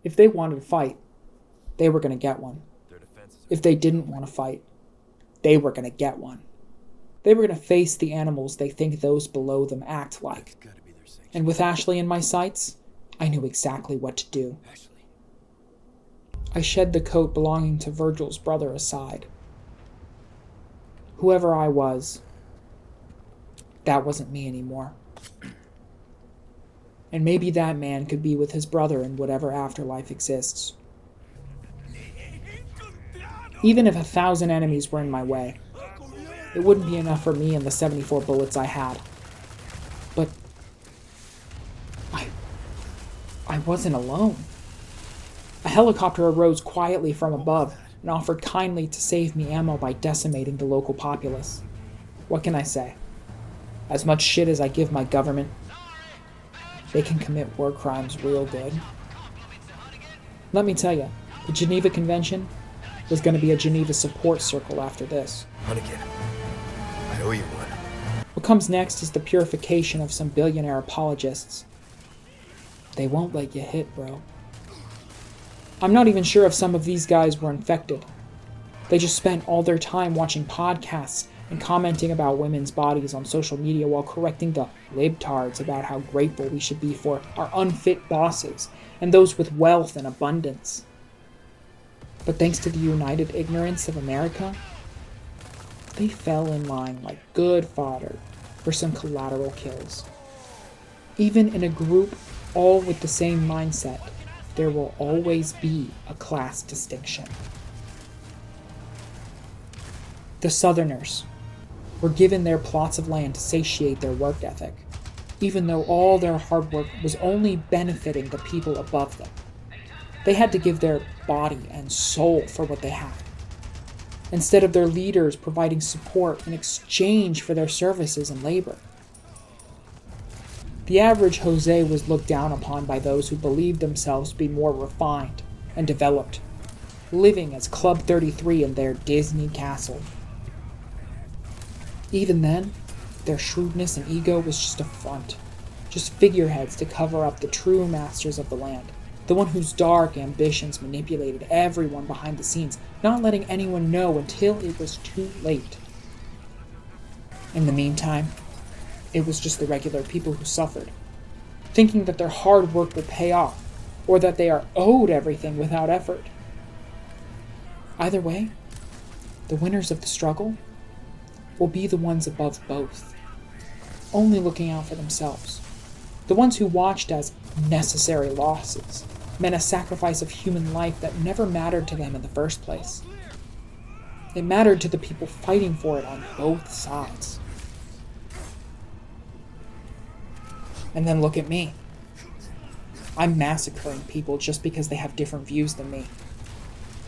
If they wanted to fight, they were going to get one. If they didn't want to fight, they were going to get one. They were going to face the animals they think those below them act like. And with Ashleigh in my sights, I knew exactly what to do. I shed the coat belonging to Virgil's brother aside. Whoever I was, that wasn't me anymore. And maybe that man could be with his brother in whatever afterlife exists. Even if 1,000 enemies were in my way, it wouldn't be enough for me and the 74 bullets I had. But I wasn't alone. A helicopter arose quietly from above and offered kindly to save me ammo by decimating the local populace. What can I say? As much shit as I give my government, they can commit war crimes real good. Let me tell you, the Geneva Convention was going to be a Geneva support circle after this. Hunnigan, I owe you one. What comes next is the purification of some billionaire apologists. They won't let you hit, bro. I'm not even sure if some of these guys were infected. They just spent all their time watching podcasts and commenting about women's bodies on social media while correcting the libtards about how grateful we should be for our unfit bosses and those with wealth and abundance. But thanks to the united ignorance of America, they fell in line like good fodder for some collateral kills. Even in a group all with the same mindset, there will always be a class distinction. The Southerners were given their plots of land to satiate their work ethic, even though all their hard work was only benefiting the people above them. They had to give their body and soul for what they had, instead of their leaders providing support in exchange for their services and labor. The average Jose was looked down upon by those who believed themselves to be more refined and developed, living as Club 33 in their Disney castle. Even then, their shrewdness and ego was just a front, just figureheads to cover up the true masters of the land, the one whose dark ambitions manipulated everyone behind the scenes, not letting anyone know until it was too late. In the meantime, it was just the regular people who suffered, thinking that their hard work will pay off, or that they are owed everything without effort. Either way, the winners of the struggle will be the ones above both, only looking out for themselves. The ones who watched as necessary losses meant a sacrifice of human life that never mattered to them in the first place. It mattered to the people fighting for it on both sides. And then look at me. I'm massacring people just because they have different views than me.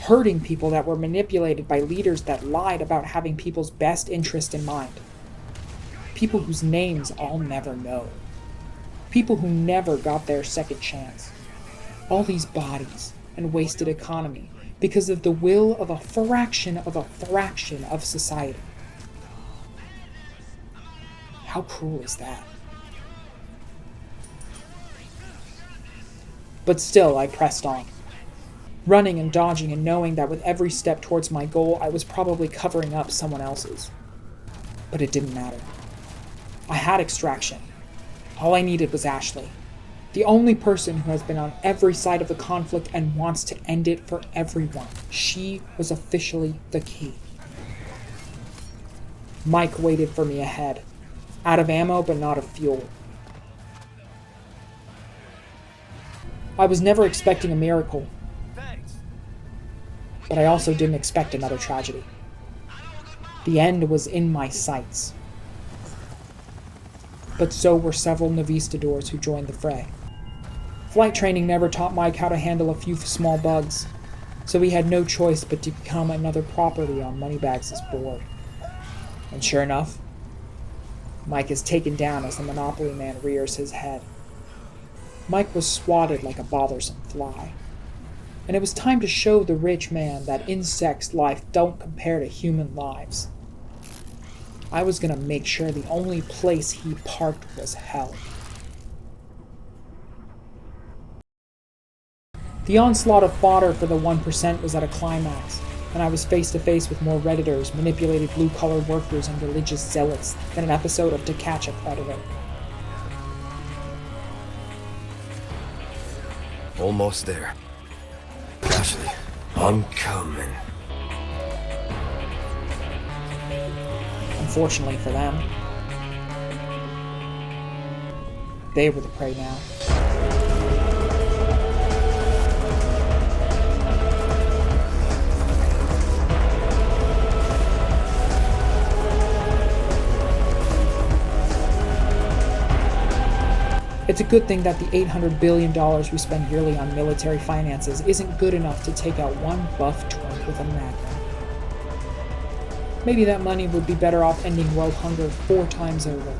Hurting people that were manipulated by leaders that lied about having people's best interest in mind. People whose names I'll never know. People who never got their second chance. All these bodies and wasted economy because of the will of a fraction of society. How cruel is that? But still, I pressed on, running and dodging and knowing that with every step towards my goal, I was probably covering up someone else's. But it didn't matter. I had extraction. All I needed was Ashleigh, the only person who has been on every side of the conflict and wants to end it for everyone. She was officially the key. Mike waited for me ahead, out of ammo but not of fuel. I was never expecting a miracle, but I also didn't expect another tragedy. The end was in my sights. But so were several Navistadors who joined the fray. Flight training never taught Mike how to handle a few small bugs, so he had no choice but to become another property on Moneybags' board. And sure enough, Mike is taken down as the Monopoly man rears his head. Mike was swatted like a bothersome fly, and it was time to show the rich man that insects' life don't compare to human lives. I was gonna make sure the only place he parked was hell. The onslaught of fodder for the 1% was at a climax, and I was face to face with more Redditors, manipulated blue-collar workers, and religious zealots than an episode of To Catch a Predator. Almost there. Ashleigh, I'm coming. Unfortunately for them, they were the prey now. It's a good thing that the $800 billion we spend yearly on military finances isn't good enough to take out one buff twink with a magnum. Maybe that money would be better off ending world hunger 4 times over.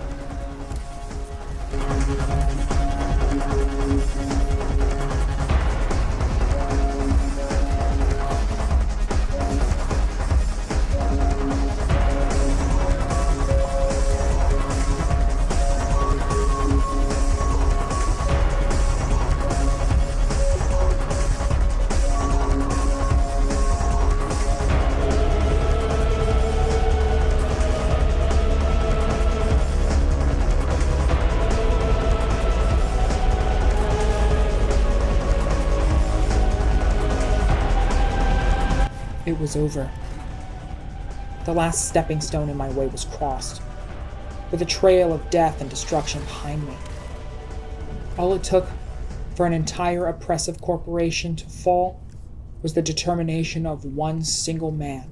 It was over. The last stepping stone in my way was crossed, with a trail of death and destruction behind me. All it took for an entire oppressive corporation to fall was the determination of one single man.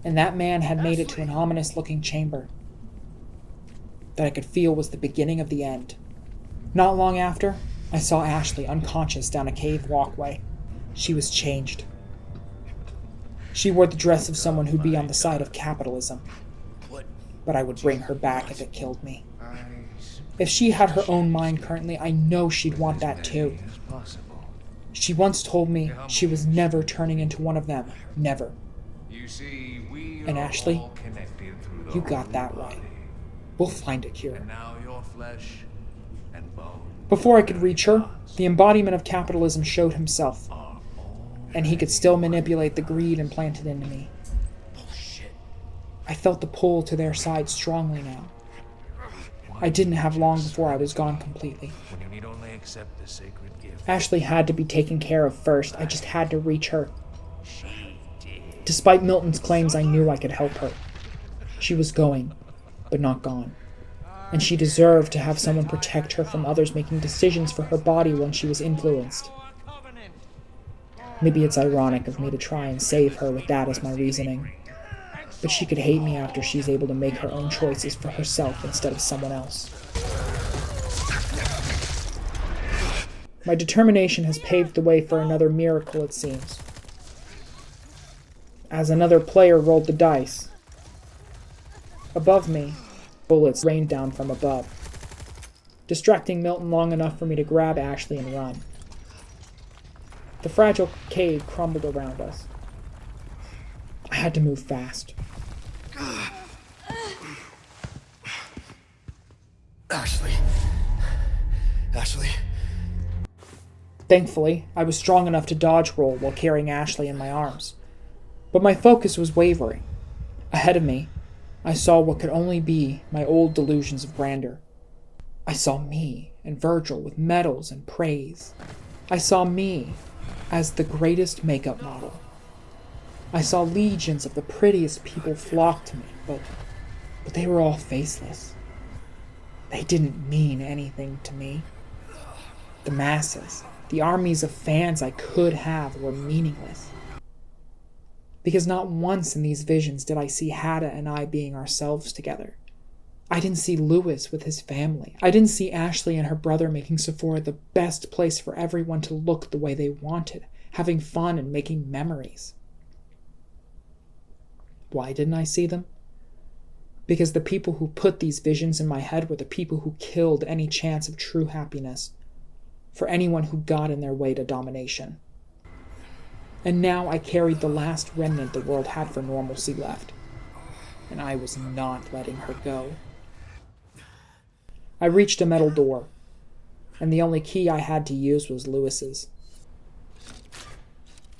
And that man had made it to an ominous-looking chamber that I could feel was the beginning of the end. Not long after, I saw Ashleigh unconscious down a cave walkway. She was changed. She wore the dress of someone who'd be on the side of capitalism. But I would bring her back if it killed me. If she had her own mind currently, I know she'd want that too. She once told me she was never turning into one of them. Never. And Ashleigh, you got that right. We'll find a cure. Before I could reach her, the embodiment of capitalism showed himself. And he could still manipulate the greed implanted into me. I felt the pull to their side strongly now. I didn't have long before I was gone completely. Ashleigh had to be taken care of first. I just had to reach her. Despite Milton's claims, I knew I could help her. She was going, but not gone. And she deserved to have someone protect her from others making decisions for her body when she was influenced. Maybe it's ironic of me to try and save her with that as my reasoning. But she could hate me after she's able to make her own choices for herself instead of someone else. My determination has paved the way for another miracle, it seems. As another player rolled the dice. Above me, bullets rained down from above, distracting Milton long enough for me to grab Ashleigh and run. The fragile cave crumbled around us. I had to move fast. Ashleigh. Ashleigh. Thankfully, I was strong enough to dodge roll while carrying Ashleigh in my arms. But my focus was wavering. Ahead of me, I saw what could only be my old delusions of grandeur. I saw me and Virgil with medals and praise. I saw me as the greatest makeup model. I saw legions of the prettiest people flock to me, but they were all faceless. They didn't mean anything to me. The masses, the armies of fans I could have were meaningless. Because not once in these visions did I see Hadda and I being ourselves together. I didn't see Lewis with his family. I didn't see Ashleigh and her brother making Sephora the best place for everyone to look the way they wanted, having fun and making memories. Why didn't I see them? Because the people who put these visions in my head were the people who killed any chance of true happiness for anyone who got in their way to domination. And now I carried the last remnant the world had for normalcy left, and I was not letting her go. I reached a metal door, and the only key I had to use was Lewis's.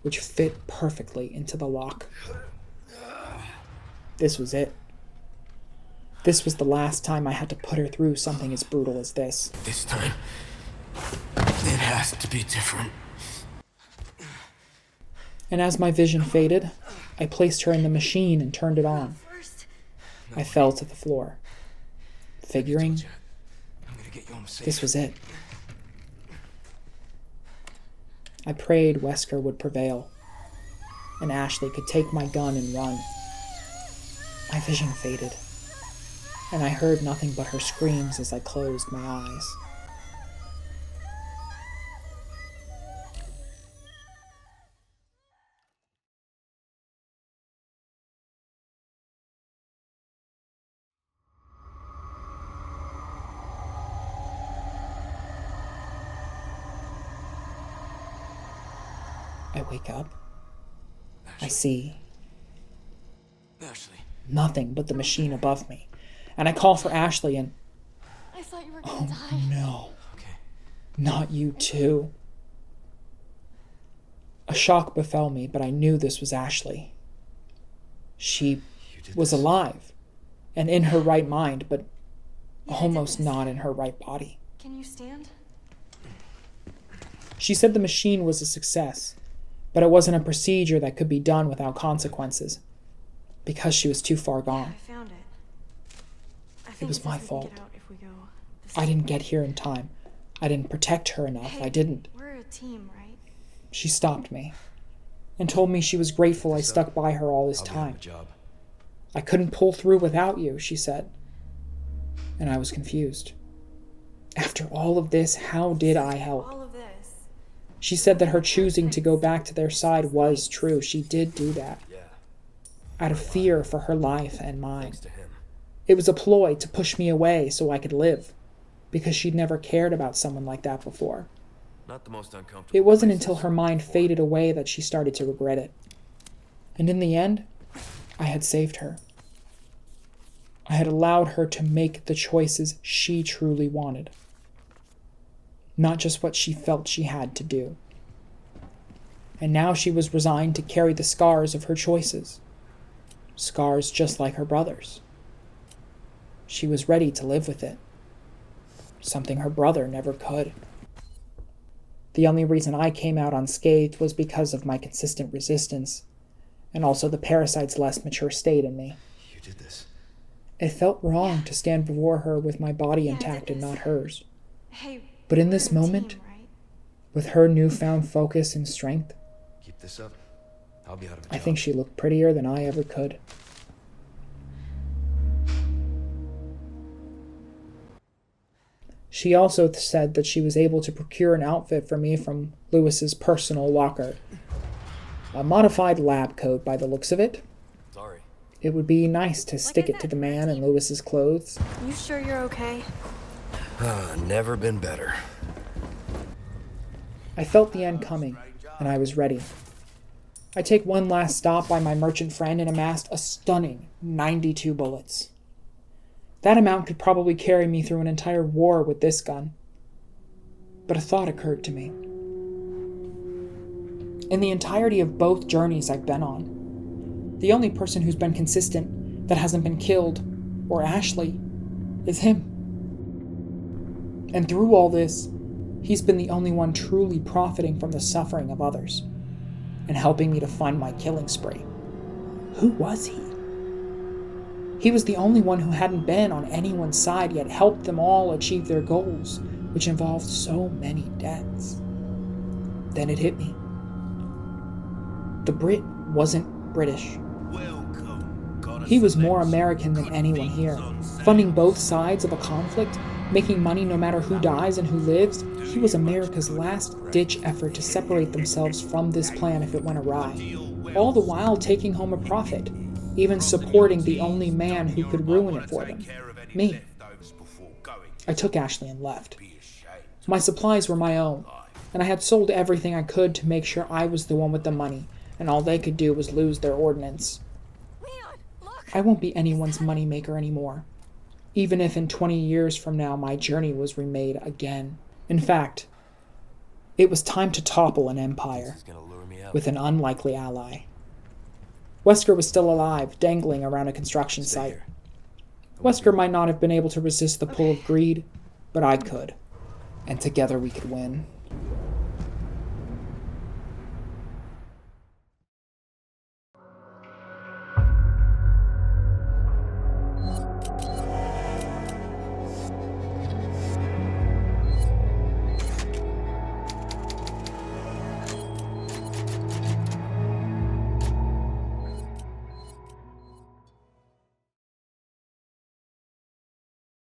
which fit perfectly into the lock. This was it. This was the last time I had to put her through something as brutal as this. This time, it has to be different. And as my vision faded, I placed her in the machine and turned it on. I fell to the floor, figuring this was it. I prayed Wesker would prevail, and Ashleigh could take my gun and run. My vision faded, and I heard nothing but her screams as I closed my eyes. I wake up. I see Ashleigh. nothing but the machine above me. And I call for Ashleigh and... I thought you were gonna die. Oh no. Okay. Not you too. A shock befell me, but I knew this was Ashleigh. She was alive and in her right mind, but almost not in her right body. Can you stand? She said the machine was a success, but it wasn't a procedure that could be done without consequences, because she was too far gone. I found it. I think It was says my we can fault. get out if we go this I way. didn't get here in time. I didn't protect her enough. Hey, I didn't. We're a team, right? She stopped me and told me she was grateful I stuck by her all this I'll be on time. the job. I couldn't pull through without you, she said. And I was confused. After all of this, how did I help? All of this. She said that her choosing to go back to their side was true. She did do that, Yeah, out of fear for her life and mine. thanks to him. It was a ploy to push me away so I could live, because she'd never cared about someone like that before. Not the most uncomfortable. It wasn't places. until her mind faded away that she started to regret it. And in the end, I had saved her. I had allowed her to make the choices she truly wanted, not just what she felt she had to do. And now she was resigned to carry the scars of her choices, scars just like her brother's. She was ready to live with it, something her brother never could. The only reason I came out unscathed was because of my consistent resistance, and also the parasite's less mature state in me. You did this. It felt wrong to stand before her with my body Yeah, I intact did and this. not hers. Hey, But in we're this a moment, team, right? with her newfound focus and strength, Keep this up. I'll be out of a I job. think she looked prettier than I ever could. She also said that she was able to procure an outfit for me from Lewis's personal locker. A modified lab coat by the looks of it. Sorry. It would be nice to stick I it to said, the man we're a in team. Lewis's clothes. You sure you're okay? Never been better. I felt the end coming, and I was ready. I take one last stop by my merchant friend and amassed a stunning 92 bullets. That amount could probably carry me through an entire war with this gun. But a thought occurred to me. In the entirety of both journeys I've been on, the only person who's been consistent that hasn't been killed, or Ashleigh, is him. And through all this, he's been the only one truly profiting from the suffering of others, and helping me to fund my killing spree. Who was he? He was the only one who hadn't been on anyone's side yet helped them all achieve their goals, which involved so many deaths. Then it hit me. The Brit wasn't British. He was more American than anyone here, funding both sides of a conflict, making money no matter who dies and who lives. He was America's last-ditch effort to separate themselves from this plan if it went awry, all the while taking home a profit, even supporting the only man who could ruin it for them, me. I took Ashleigh and left. My supplies were my own, and I had sold everything I could to make sure I was the one with the money, and all they could do was lose their ordnance. Leon, look! I won't be anyone's moneymaker anymore, even if in 20 years from now my journey was remade again. In fact, it was time to topple an empire. This is gonna lure me with an unlikely ally. Wesker was still alive, dangling around a construction Stay site. here. Wesker might not have been able to resist the pull of greed, but I could. And together we could win.